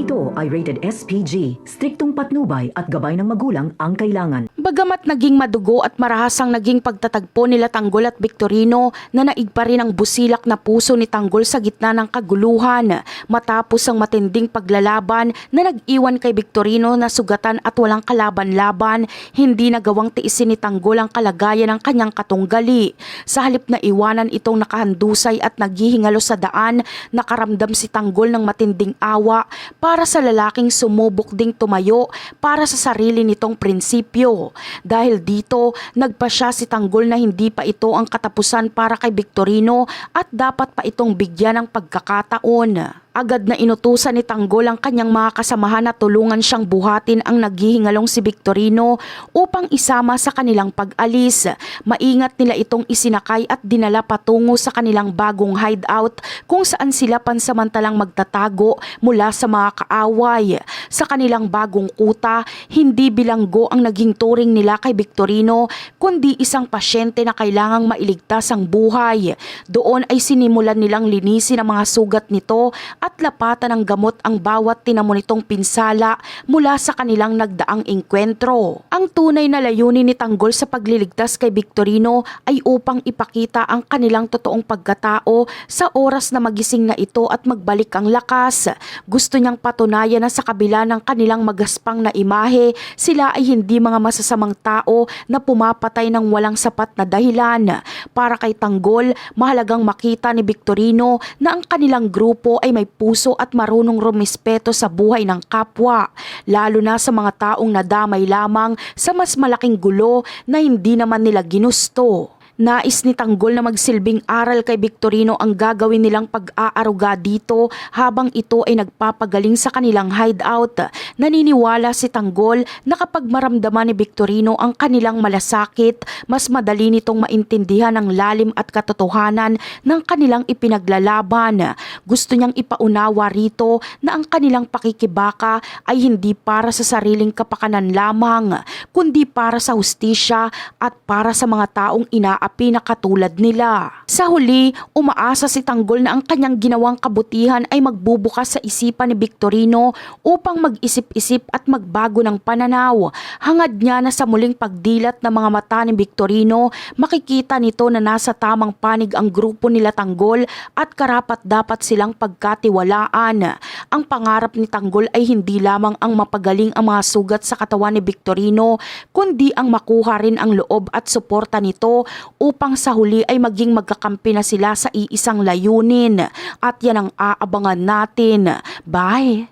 ito ay rated SPG, striktong patnubay at gabay ng magulang ang kailangan. Bagamat naging madugo at marahasang naging pagtatagpo nila Tanggol at Victorino, na naig pa rin ang busilak na puso ni Tanggol sa gitna ng kaguluhan matapos ang matinding paglalaban na nag-iwan kay Victorino na sugatan at walang kalaban-laban. Hindi nagawang tiisin ni Tanggol ang kalagayan ng kanyang katunggali. Sa halip na iwanan itong nakahandusay at naghihingalo sa daan, nakaramdam si Tanggol ng matinding awa para sa lalaking sumubok ding tumayo para sa sarili nitong prinsipyo. Dahil dito, nagpasya si Tanggol na hindi pa ito ang katapusan para kay Victorino at dapat pa itong bigyan ng pagkakataon. Agad na inutusan ni Tanggol ang kanyang mga kasamahan na tulungan siyang buhatin ang naghihingalong si Victorino upang isama sa kanilang pag-alis. Maingat nila itong isinakay at dinala patungo sa kanilang bagong hideout kung saan sila pansamantalang magtatago mula sa mga kaaway. Sa kanilang bagong kuta, hindi bilanggo ang naging turing nila kay Victorino, kundi isang pasyente na kailangang mailigtas ang buhay. Doon ay sinimulan nilang linisin ang mga sugat nito at lapatan ng gamot ang bawat tinamo nitong pinsala mula sa kanilang nagdaang engkwentro. Ang tunay na layunin ni Tanggol sa pagliligtas kay Victorino ay upang ipakita ang kanilang totoong pagkatao sa oras na magising na ito at magbalik ang lakas. Gusto niyang patunayan na sa kabila ng kanilang magaspang na imahe, sila ay hindi mga masasamang tao na pumapatay ng walang sapat na dahilan. Para kay Tanggol, mahalagang makita ni Victorino na ang kanilang grupo ay may puso at marunong rumispeto sa buhay ng kapwa, lalo na sa mga taong nadamay lamang sa mas malaking gulo na hindi naman nila ginusto. Nais ni Tanggol na magsilbing aral kay Victorino ang gagawin nilang pag-aaruga dito habang ito ay nagpapagaling sa kanilang hideout. Naniniwala si Tanggol na kapag maramdaman ni Victorino ang kanilang malasakit, mas madali nitong maintindihan ang lalim at katotohanan ng kanilang ipinaglalaban. Gusto niyang ipaunawa rito na ang kanilang pakikibaka ay hindi para sa sariling kapakanan lamang, kundi para sa hustisya at para sa mga taong inaapi na katulad nila. Sa huli, umaasa si Tanggol na ang kanyang ginawang kabutihan ay magbubukas sa isipan ni Victorino upang mag-isip-isip at magbago ng pananaw. Hangad niya na sa muling pagdilat ng mga mata ni Victorino, makikita nito na nasa tamang panig ang grupo nila Tanggol at karapat-dapat silang pagkatiwalaan. Ang pangarap ni Tanggol ay hindi lamang ang mapagaling ang mga sugat sa katawan ni Victorino, kundi ang makuha rin ang loob at suporta nito upang sa huli ay maging magkakampi na sila sa iisang layunin. At yan ang aabangan natin. Bye!